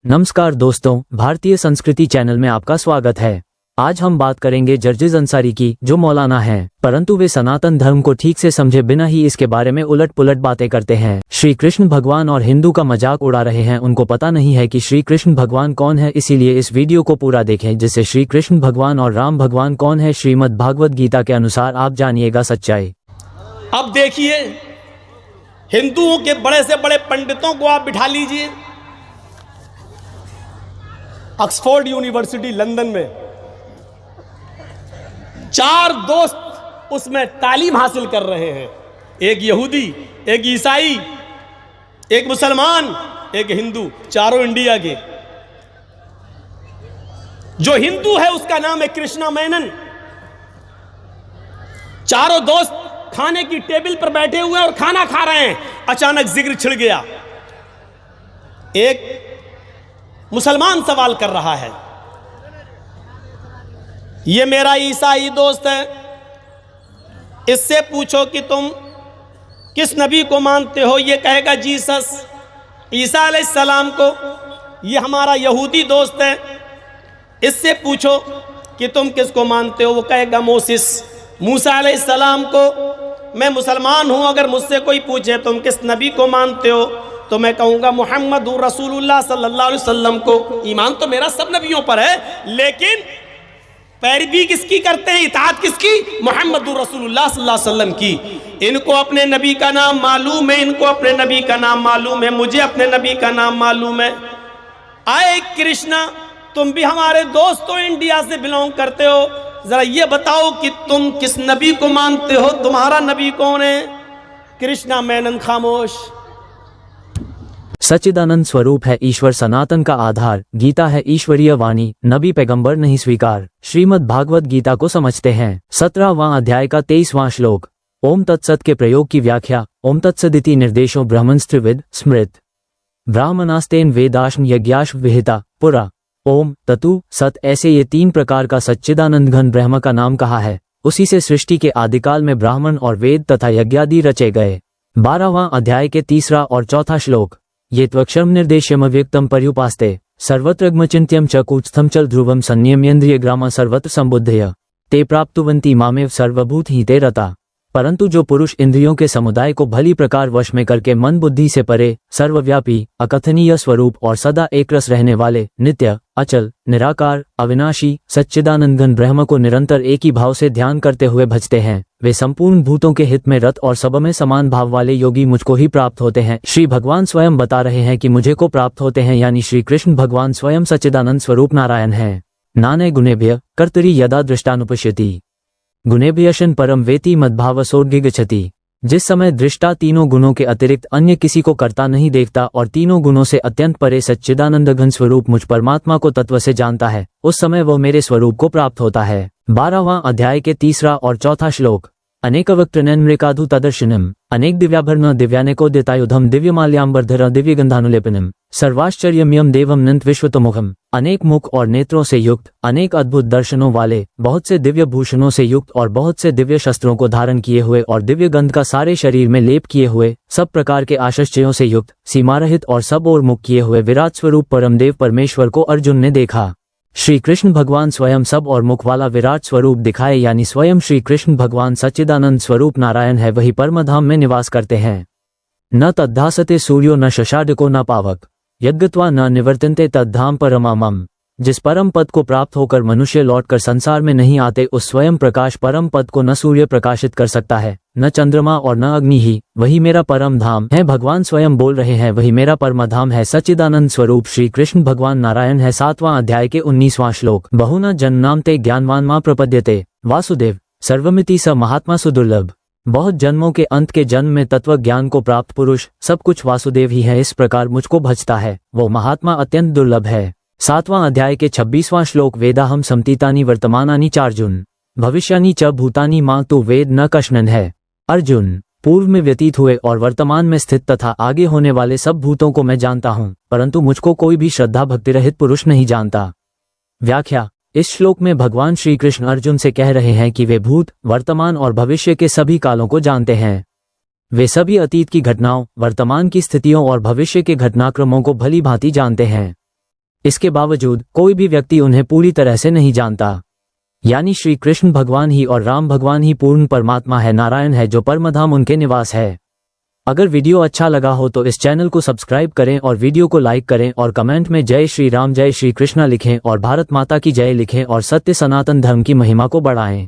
नमस्कार दोस्तों, भारतीय संस्कृति चैनल में आपका स्वागत है। आज हम बात करेंगे जर्जिस अंसारी की, जो मौलाना हैं, परंतु वे सनातन धर्म को ठीक से समझे बिना ही इसके बारे में उलट पुलट बातें करते हैं। श्री कृष्ण भगवान और हिंदू का मजाक उड़ा रहे हैं। उनको पता नहीं है कि श्री कृष्ण भगवान कौन है, इसीलिए इस वीडियो को पूरा देखें, जिससे श्री कृष्ण भगवान और राम भगवान कौन है श्रीमद् भागवत गीता के अनुसार आप जानिएगा सच्चाई। अब देखिए, हिंदुओं के बड़े से बड़े पंडितों को आप बिठा लीजिए ऑक्सफोर्ड यूनिवर्सिटी लंदन में, 4 दोस्त उसमें तालीम हासिल कर रहे हैं, एक यहूदी, एक ईसाई, एक मुसलमान, एक हिंदू, चारों इंडिया के। जो हिंदू है उसका नाम है कृष्णा मेनन। चारों दोस्त खाने की टेबल पर बैठे हुए और खाना खा रहे हैं, अचानक जिक्र छिड़ गया। एक मुसलमान सवाल कर रहा है, ये मेरा ईसाई दोस्त है, इससे पूछो कि तुम किस नबी को मानते हो, ये कहेगा जीसस, ईसा अलैहिस्सलाम को। ये हमारा यहूदी दोस्त है, इससे पूछो कि तुम किसको मानते हो, वो कहेगा मोसेस, मूसा अलैहिस्सलाम को। मैं मुसलमान हूं, अगर मुझसे कोई पूछे तुम किस नबी को मानते हो, तो मैं कहूंगा मोहम्मद रसूलुल्लाह सल्लल्लाहु अलैहि वसल्लम को। ईमान तो मेरा सब नबियों पर है, लेकिन पैरवी किसकी करते हैं, इताअत किसकी? मोहम्मद रसूलुल्लाह सल्लल्लाहु अलैहि वसल्लम की। इनको अपने नबी का नाम मालूम है, इनको अपने नबी का नाम मालूम है, मुझे अपने नबी का नाम मालूम है। आए कृष्णा, तुम भी हमारे दोस्त हो, इंडिया से बिलोंग करते हो, जरा ये बताओ कि तुम किस नबी को मानते हो, तुम्हारा नबी कौन है? कृष्णा मेनन खामोश। सच्चिदानंद स्वरूप है ईश्वर, सनातन का आधार, गीता है ईश्वरीय वाणी, नबी पैगंबर नहीं स्वीकार। श्रीमद् भागवत गीता को समझते हैं। 17वां अध्याय का 23वां श्लोक। ओम तत्सत के प्रयोग की व्याख्या। ओम तत्सदिति निर्देशो ब्रह्मणस्त्रिविद स्मृत ब्राह्मणास्तेन वेदाश्म यज्ञाश्व विहिता पुरा। ओम ततु सत, ऐसे ये 3 प्रकार का सच्चिदानंद घन ब्रह्म का नाम कहा है। उसी से सृष्टि के आदिकाल में ब्राह्मण और वेद तथा यज्ञादि रचे गए। 12वां अध्याय के 3रा और 4था श्लोक। ये त्वक्षरम निर्देश्यम अव्यक्तम पर्युपास्ते सर्वत्रग्मचिन्त्यम च कूटस्थम चल ध्रुवम संयम्येन्द्रिय ग्राम सर्वत्र संबुद्धय ते प्राप्तुवन्ति मामेव सर्वभूत ही ते रता। परंतु जो पुरुष इंद्रियों के समुदाय को भली प्रकार वश में करके मन बुद्धि से परे, सर्वव्यापी, अकथनीय स्वरूप और सदा एक रस रहने वाले, नित्य, अचल, निराकार, अविनाशी, सच्चिदानंद ब्रह्म को निरंतर एक ही भाव से ध्यान करते हुए भजते हैं, वे संपूर्ण भूतों के हित में रत और सब में समान भाव वाले योगी मुझको ही प्राप्त होते हैं। श्री भगवान स्वयं बता रहे हैं कि मुझे को प्राप्त होते हैं, यानी श्री कृष्ण भगवान स्वयं सच्चिदानंद स्वरूप नारायण है। नाने गुणेभ्य कर्तरि यदा दृष्टानुपश्यति गुणेभ्यशन परम वेति मद्भावसोर्गे गच्छति। जिस समय दृष्टा तीनों गुणों के अतिरिक्त अन्य किसी को करता नहीं देखता और तीनों गुणों से अत्यंत परे सच्चिदानंद घन स्वरूप मुझ परमात्मा को तत्व से जानता है, उस समय वह मेरे स्वरूप को प्राप्त होता है। 12वां अध्याय के 3रा और 4था श्लोक। अनेक वक्त्रनयन मृकाधु तदर्शनम अनेक दिव्याभरण दिव्यानेको दितायुधम दिव्यमाल्याम्बरधर दिव्यगंधानुलेपनम सर्वाश्चर्यमयम देवम नंत विश्वतोमुखम। अनेक मुख और नेत्रों से युक्त, अनेक अद्भुत दर्शनों वाले, बहुत से दिव्य भूषणों से युक्त और बहुत से दिव्य शस्त्रों को धारण किए हुए और दिव्य गंध का सारे शरीर में लेप किए हुए, सब प्रकार के आश्चर्यों से युक्त, सीमारहित और सब ओर मुख किए हुए विराट स्वरूप परमदेव परमेश्वर को अर्जुन ने देखा। श्री कृष्ण भगवान स्वयं सब और मुख वाला विराट स्वरूप दिखाए, यानी स्वयं श्री कृष्ण भगवान सच्चिदानंद स्वरूप नारायण है, वही परमधाम में निवास करते हैं। न तद्धासते सूर्यो न शशाडको न पावक यद्गत्वा न निवर्तन्ते तद्धाम परममम। जिस परम पद को प्राप्त होकर मनुष्य लौटकर संसार में नहीं आते, उस स्वयं प्रकाश परम पद को न सूर्य प्रकाशित कर सकता है, न चंद्रमा और न अग्नि ही, वही मेरा परम धाम है। भगवान स्वयं बोल रहे हैं, वही मेरा परम धाम है। सच्चिदानंद स्वरूप श्री कृष्ण भगवान नारायण है। 7वां अध्याय के 19वां श्लोक। बहुना जन्मनाम ते ज्ञानवान मां प्रपद्यते वासुदेव सर्वमिति स महात्मा सुदुर्लभ। बहुत जन्मों के अंत के जन्म में तत्व ज्ञान को प्राप्त पुरुष सब कुछ वासुदेव ही है, इस प्रकार मुझको भजता है, वो महात्मा अत्यंत दुर्लभ है। 7वां अध्याय के 26वां श्लोक। वेदाहम समतीतानि वर्तमानानि चार्जुन भविष्यानि च भूतानि मां तु वेद न कश्नन है। अर्जुन, पूर्व में व्यतीत हुए और वर्तमान में स्थित तथा आगे होने वाले सब भूतों को मैं जानता हूँ, परंतु मुझको कोई भी श्रद्धा भक्ति रहित पुरुष नहीं जानता। व्याख्या। इस श्लोक में भगवान श्री कृष्ण अर्जुन से कह रहे हैं कि वे भूत, वर्तमान और भविष्य के सभी कालों को जानते हैं। वे सभी अतीत की घटनाओं, वर्तमान की स्थितियों और भविष्य के घटनाक्रमों को भली भांति जानते हैं। इसके बावजूद कोई भी व्यक्ति उन्हें पूरी तरह से नहीं जानता। यानी श्री कृष्ण भगवान ही और राम भगवान ही पूर्ण परमात्मा है, नारायण है, जो परमधाम उनके निवास है। अगर वीडियो अच्छा लगा हो तो इस चैनल को सब्सक्राइब करें और वीडियो को लाइक करें और कमेंट में जय श्री राम जय श्री कृष्णा लिखें और भारत माता की जय लिखें और सत्य सनातन धर्म की महिमा को बढ़ाएं।